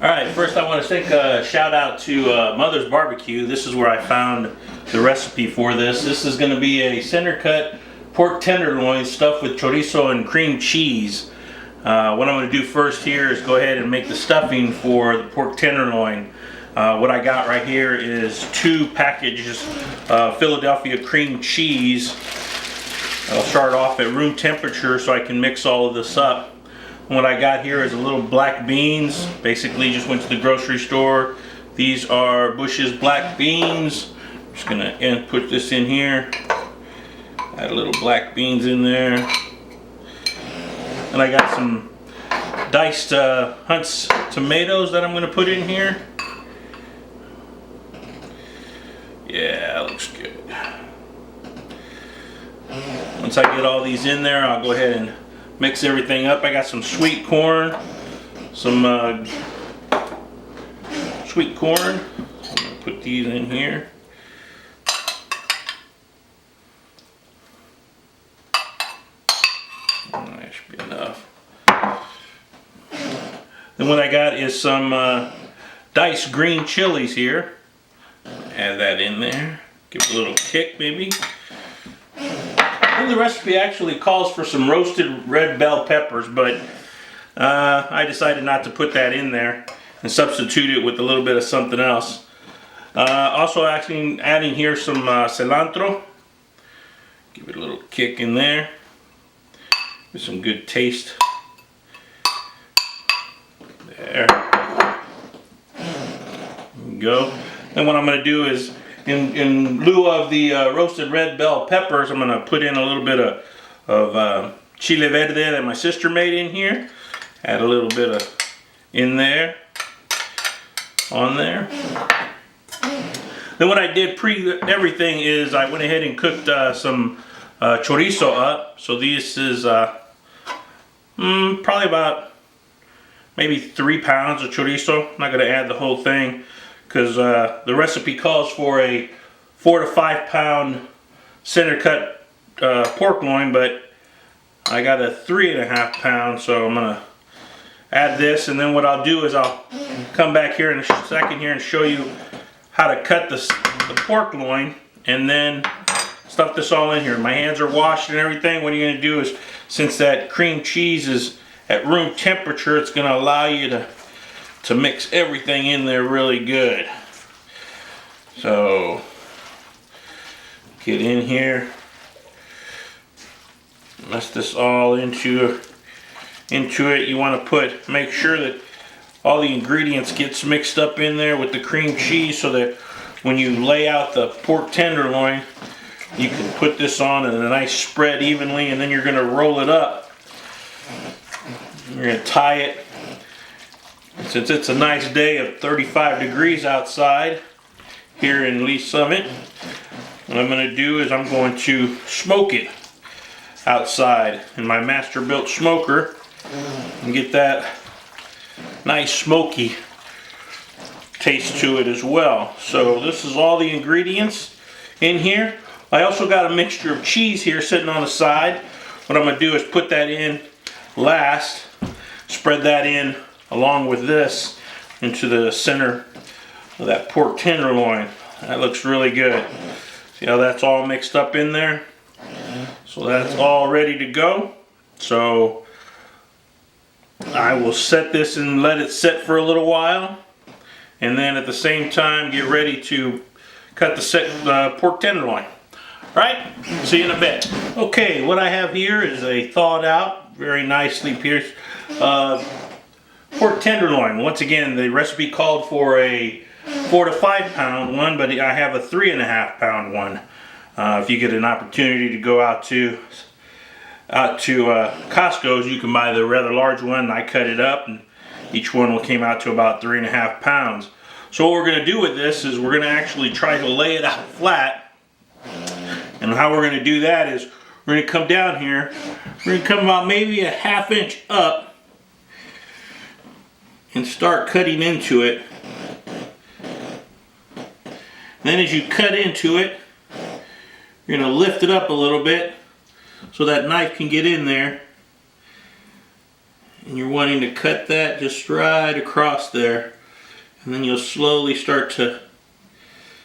Alright, first I want to take a shout out to Mother's Barbecue. This is where I found the recipe for this. This is going to be a center cut pork tenderloin stuffed with chorizo and cream cheese. What I'm going to do first here is go ahead and make the stuffing for the pork tenderloin. What I got right here is 2 packages of Philadelphia cream cheese. I'll start off at room temperature so I can mix all of this up. What I got here is a little black beans. Basically just went to the grocery store. These are Bush's black beans. I'm just gonna put this in here. Add a little black beans in there. And I got some diced Hunt's tomatoes that I'm gonna put in here. Yeah, looks good. Once I get all these in there, I'll go ahead and mix everything up. I got some sweet corn. I'm gonna put these in here. That should be enough. Then what I got is some diced green chilies here. Add that in there. Give it a little kick maybe. And the recipe actually calls for some roasted red bell peppers, but I decided not to put that in there and substitute it with a little bit of something else. Also actually adding here some cilantro. Give it a little kick in there. With some good taste. There. There we go. And what I'm going to do is, in lieu of the roasted red bell peppers, I'm going to put in a little bit of chile verde that my sister made in here. Add a little bit of in there, on there. Then what I did everything is I went ahead and cooked some chorizo up. So this is probably about maybe 3 pounds of chorizo. I'm not going to add the whole thing, because the recipe calls for a 4 to 5 pound center cut pork loin, but I got a 3.5 pound, so I'm gonna add this. And then what I'll do is I'll come back here in a second here and show you how to cut the pork loin and then stuff this all in here. My hands are washed and everything. What you're gonna do is, since that cream cheese is at room temperature, it's gonna allow you to mix everything in there really good. So get in here, mess this all into it. You want to make sure that all the ingredients gets mixed up in there with the cream cheese, so that when you lay out the pork tenderloin, you can put this on in a nice spread evenly, and then you're going to roll it up. You're going to tie it. Since it's a nice day of 35 degrees outside here in Lee Summit, what I'm going to do is I'm going to smoke it outside in my master built smoker and get that nice smoky taste to it as well. So this is all the ingredients in here. I also got a mixture of cheese here sitting on the side. What I'm going to do is put that in last, spread that in along with this into the center of that pork tenderloin. That looks really good. See how that's all mixed up in there? So that's all ready to go. So I will set this and let it set for a little while, and then at the same time get ready to cut the pork tenderloin. Alright, see you in a bit. Okay, what I have here is a thawed out, very nicely pierced pork tenderloin. Once again, the recipe called for a 4 to 5 pound one, but I have a 3.5 pound one. If you get an opportunity to go out to Costco's, you can buy the rather large one. I cut it up, and each one came out to about 3.5 pounds. So what we're going to do with this is we're going to actually try to lay it out flat. And how we're going to do that is we're going to come down here. We're going to come about maybe a 1/2 inch up and start cutting into it. Then as you cut into it, you're going to lift it up a little bit so that knife can get in there And you're wanting to cut that just right across there. And then you'll slowly start to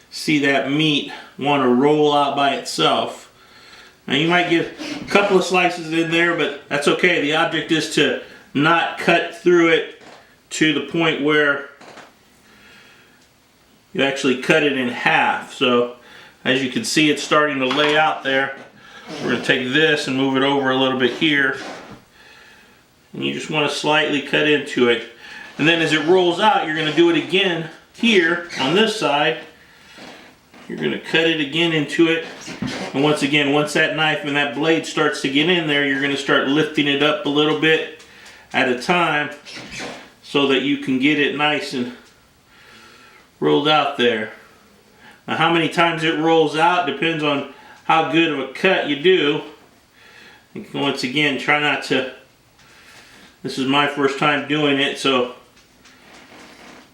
see that meat want to roll out by itself. Now you might get a couple of slices in there, but that's okay. The object is to not cut through it to the point where you actually cut it in half. So as you can see, it's starting to lay out there. We're going to take this and move it over a little bit here. And you just want to slightly cut into it. And then as it rolls out, you're going to do it again here on this side. You're going to cut it again into it. And once again, once that knife and that blade starts to get in there, you're going to start lifting it up a little bit at a time so that you can get it nice and rolled out there. Now how many times it rolls out depends on how good of a cut you do. And once again, try not to, this is my first time doing it, so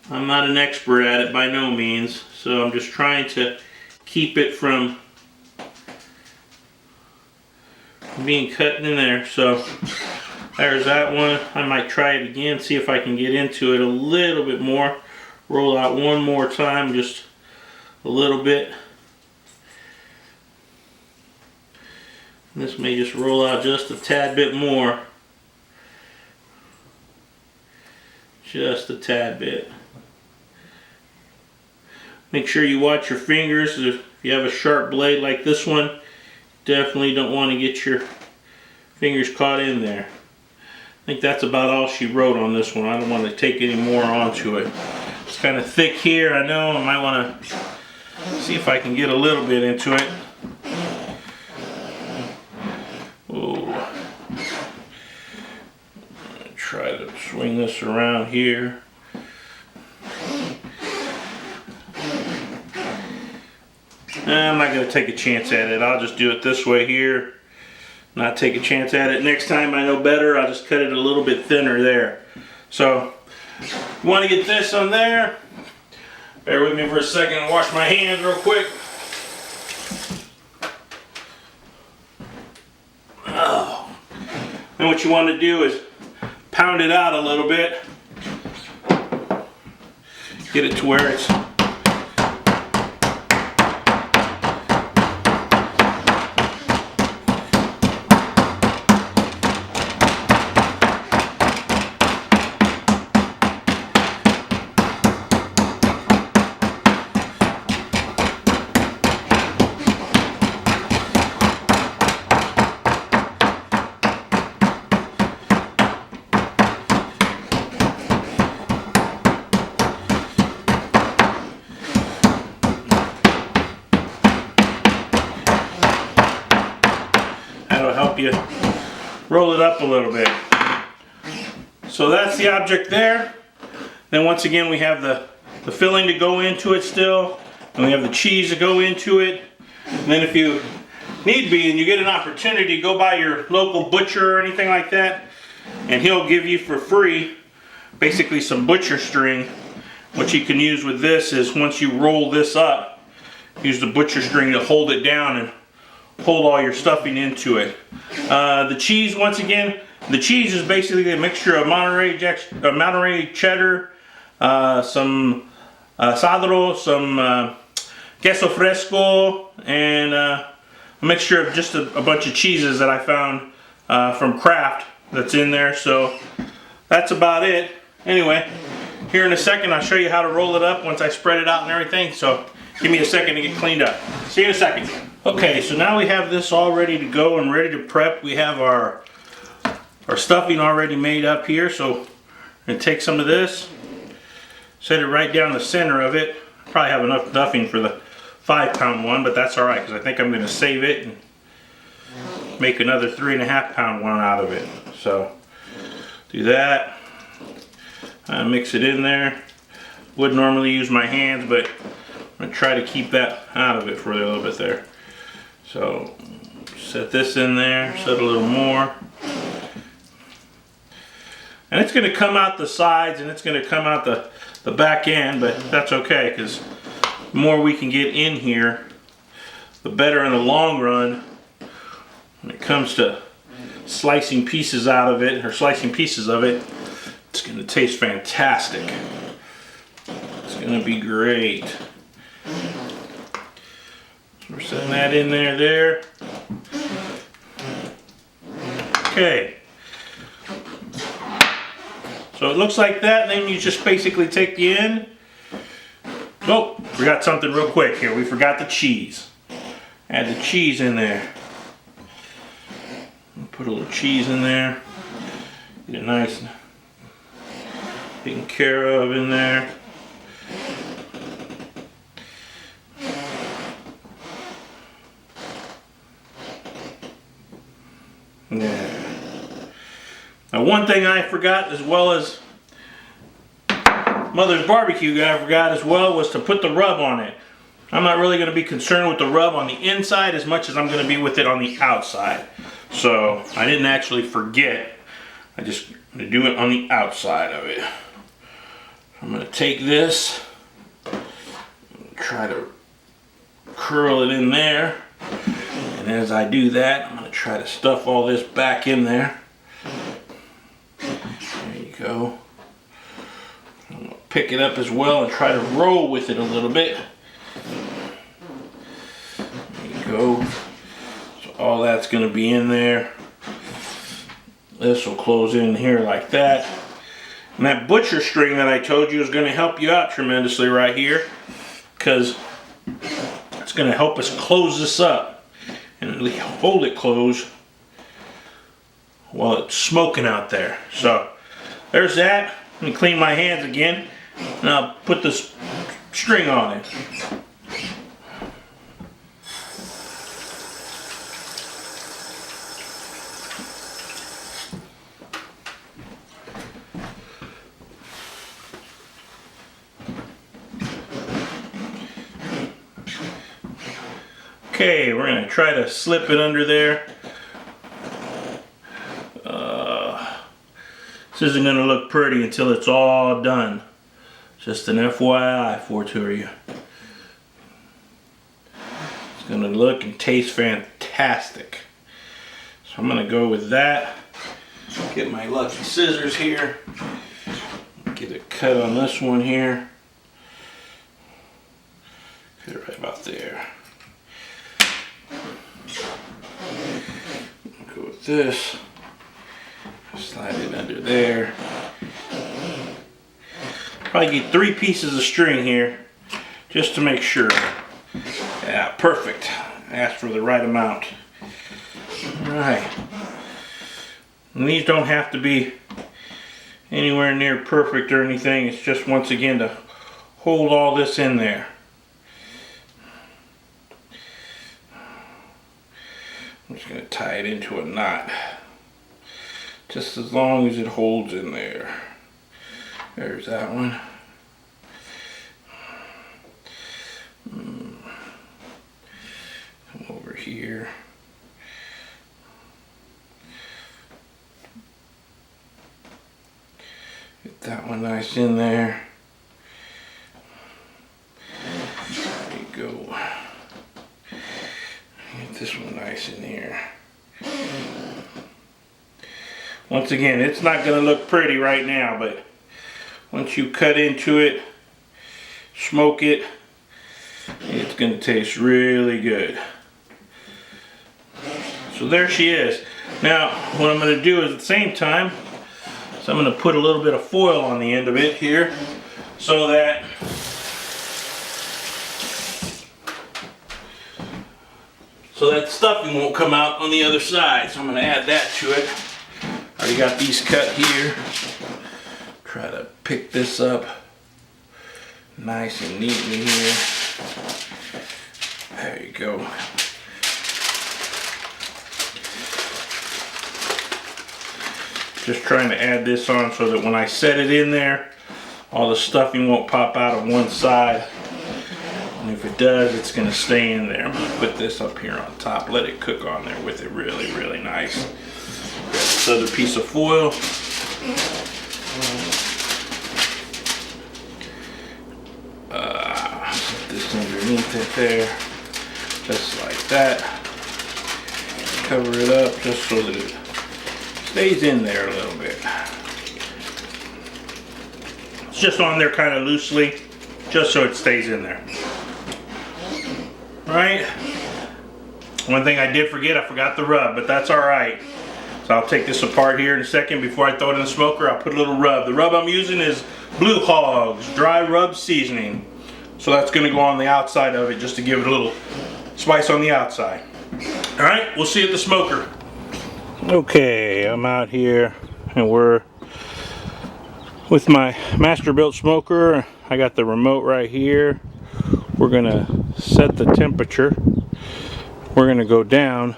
I'm not an expert at it by no means. So I'm just trying to keep it from being cut in there. So there's that one. I might try it again, see if I can get into it a little bit more. Roll out one more time, just a little bit. And this may just roll out just a tad bit more. Just a tad bit. Make sure you watch your fingers. If you have a sharp blade like this one, definitely don't want to get your fingers caught in there. I think that's about all she wrote on this one. I don't want to take any more onto it. It's kind of thick here, I know. I might want to see if I can get a little bit into it. Oh. Try to swing this around here. I'm not going to take a chance at it. I'll just do it this way here. Not take a chance at it. Next time I know better, I'll just cut it a little bit thinner there. So, you want to get this on there. Bear with me for a second and wash my hands real quick. Oh. And what you want to do is pound it out a little bit. Get it to where it's you roll it up a little bit. So that's the object there. Then once again we have the filling to go into it still, and we have the cheese to go into it. And then if you need be and you get an opportunity, go by your local butcher or anything like that, and he'll give you for free basically some butcher string. What you can use with this is once you roll this up, use the butcher string to hold it down and hold all your stuffing into it. The cheese, once again, the cheese is basically a mixture of Monterey cheddar, some asado, some queso fresco, and a mixture of just a bunch of cheeses that I found from Kraft that's in there. So that's about it. Anyway, here in a second I'll show you how to roll it up once I spread it out and everything. So give me a second to get cleaned up. See you in a second. Okay, so now we have this all ready to go and ready to prep. We have our stuffing already made up here. So I'm going to take some of this, set it right down the center of it. Probably have enough stuffing for the 5-pound one, but that's alright because I think I'm going to save it and make another 3.5-pound one out of it. So do that. Mix it in there. Would normally use my hands, but I'm going to try to keep that out of it for a little bit there. So set this in there, set a little more. And it's going to come out the sides and it's going to come out the back end, but that's okay because the more we can get in here, the better in the long run when it comes to slicing pieces out of it, or slicing pieces of it, it's going to taste fantastic. It's going to be great. So we're setting that in there. Okay. So it looks like that, and then you just basically take the end. Oh, forgot something real quick here. We forgot the cheese. Add the cheese in there. Put a little cheese in there. Get it nice and taken care of in there. Yeah. Now, one thing I forgot, as well as Mother's barbecue guy, I forgot as well, was to put the rub on it. I'm not really going to be concerned with the rub on the inside as much as I'm going to be with it on the outside. So I didn't actually forget. I just going to do it on the outside of it. I'm going to take this, try to curl it in there, and as I do that, I'm going to try to stuff all this back in there. There you go. I'm going to pick it up as well and try to roll with it a little bit. There you go. So all that's going to be in there. This will close in here like that. And that butcher string that I told you is going to help you out tremendously right here, because it's going to help us close this up and hold it closed while it's smoking out there. So there's that. Let me clean my hands again, and I'll put this string on it. Okay, we're going to try to slip it under there. This isn't going to look pretty until it's all done. Just an FYI for you. It's going to look and taste fantastic. So I'm going to go with that. Get my lucky scissors here. Get a cut on this one here. Cut it right about there. Go with this. Slide it under there. Probably get 3 pieces of string here just to make sure. Yeah, perfect. Ask for the right amount. Alright. And these don't have to be anywhere near perfect or anything. It's just, once again, to hold all this in there. I'm just going to tie it into a knot. Just as long as it holds in there. There's that one. Come over here. Get that one nice in there. There you go. Get this one nice in here. Once again, it's not going to look pretty right now, but once you cut into it, smoke it, it's going to taste really good. So there she is. Now, what I'm going to do is, at the same time, I'm going to put a little bit of foil on the end of it here, so that stuffing won't come out on the other side. So I'm going to add that to it. Already got these cut here. Try to pick this up nice and neatly here. There you go. Just trying to add this on so that when I set it in there, all the stuffing won't pop out of one side. And if it does, it's going to stay in there. I'm going to put this up here on top, let it cook on there with it really, really nice. Got this other piece of foil. Put this underneath it there, just like that. Cover it up just so that it stays in there a little bit. It's just on there kind of loosely, just so it stays in there. Right? One thing I did forget, I forgot the rub, but that's alright. So I'll take this apart here in a second. Before I throw it in the smoker, I'll put a little rub. The rub I'm using is Blue Hog's dry rub seasoning. So that's going to go on the outside of it just to give it a little spice on the outside. Alright, we'll see you at the smoker. Okay, I'm out here and we're with my Masterbuilt smoker. I got the remote right here. We're going to set the temperature. We're going to go down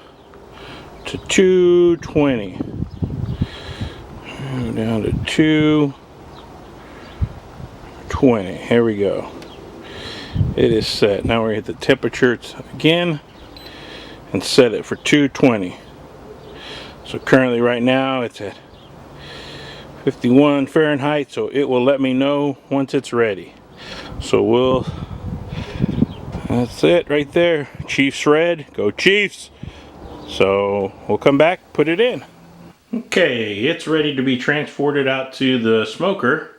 to 220. Down to 220. Here we go. It is set. Now we're at the temperature again and set it for 220. So currently right now it's at 51 Fahrenheit, so it will let me know once it's ready. So that's it right there. Chiefs red, go Chiefs. So we'll come back, put it in. Okay, it's ready to be transported out to the smoker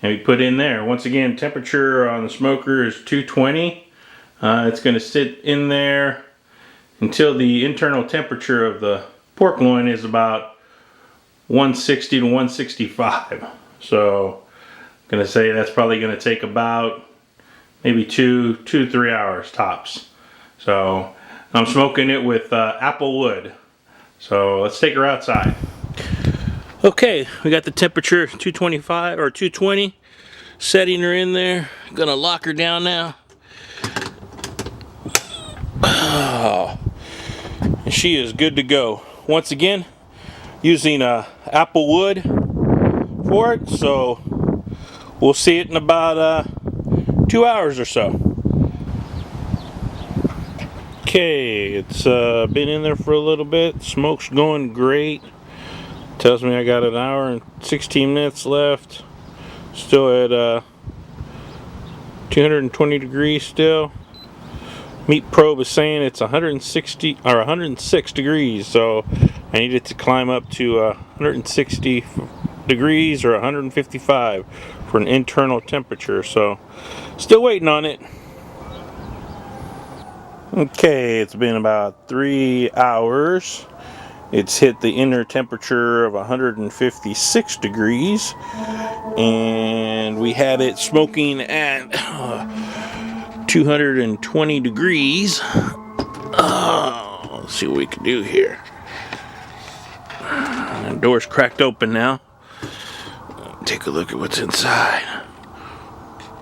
and we put in there. Once again, temperature on the smoker is 220. It's going to sit in there until the internal temperature of the pork loin is about 160 to 165. So I'm going to say that's probably going to take about maybe 2 to 3 hours tops. So I'm smoking it with apple wood. So let's take her outside. Okay, we got the temperature 225 or 220. Setting her in there. Gonna lock her down now. Oh, and she is good to go. Once again, using apple wood for it. So we'll see it in about 2 hours or so. Okay, it's been in there for a little bit. Smoke's going great. Tells me I got an hour and 16 minutes left. Still at 220 degrees still. Meat probe is saying it's 160 or 106 degrees, so I need it to climb up to 160 degrees or 155 for an internal temperature. So still waiting on it. Okay, it's been about 3 hours. It's hit the inner temperature of 156 degrees, and we had it smoking at 220 degrees. Let's see what we can do here. The door's cracked open now. Take a look at what's inside.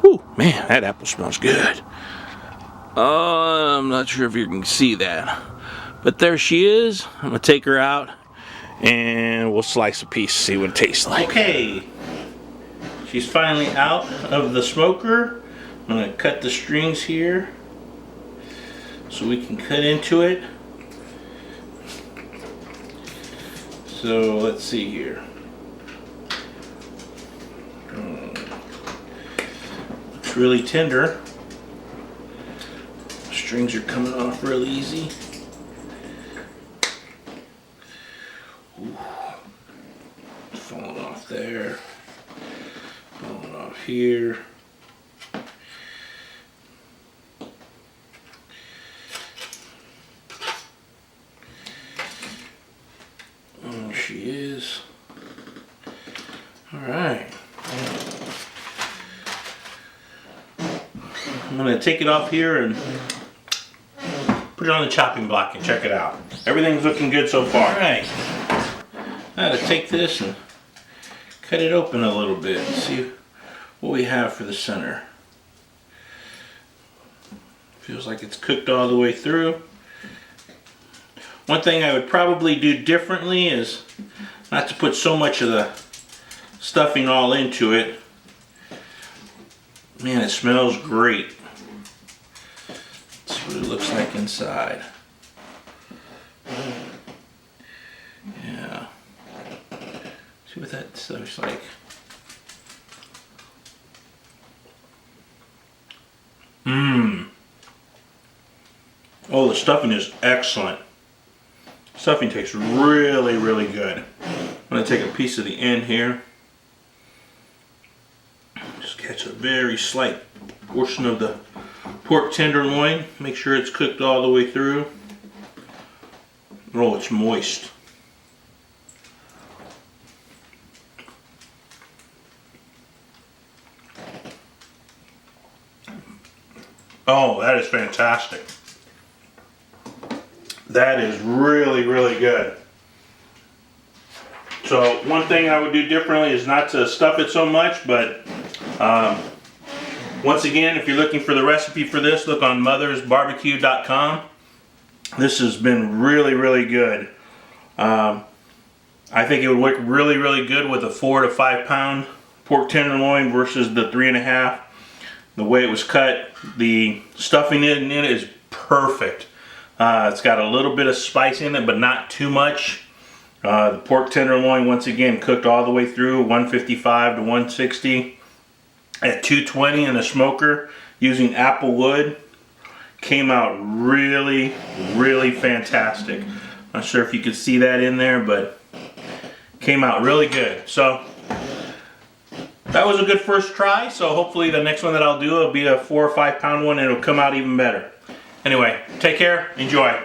Ooh, man, that apple smells good. I'm not sure if you can see that. But there she is. I'm going to take her out and we'll slice a piece, see what it tastes like. Okay, she's finally out of the smoker. I'm going to cut the strings here so we can cut into it. So let's see here. Looks really tender. Strings are coming off real easy. Ooh. Falling off there, falling off here. There she is. All right. I'm going to take it off here and put it on the chopping block and check it out. Everything's looking good so far. All right. I gotta take this and cut it open a little bit and see what we have for the center. Feels like it's cooked all the way through. One thing I would probably do differently is not to put so much of the stuffing all into it. Man, it smells great. Let's see what it looks like inside. Yeah. See what that stuff's like. Oh, the stuffing is excellent. Stuffing tastes really, really good. going to take a piece of the end here. Just catch a very slight portion of the pork tenderloin. Make sure it's cooked all the way through. Oh, it's moist. Oh, that is fantastic. That is really, really good. So one thing I would do differently is not to stuff it so much, but once again, if you're looking for the recipe for this, look on mothersbarbecue.com. This has been really, really good. I think it would work really, really good with a 4 to 5 pound pork tenderloin versus the 3.5. The way it was cut, the stuffing in it is perfect. It's got a little bit of spice in it, but not too much. The pork tenderloin, once again, cooked all the way through, 155 to 160 at 220 in the smoker using apple wood. Came out really, really fantastic. Not sure if you could see that in there, but came out really good. So that was a good first try. So hopefully the next one that I'll do will be a 4 or 5 pound one and it'll come out even better. Anyway, take care, enjoy.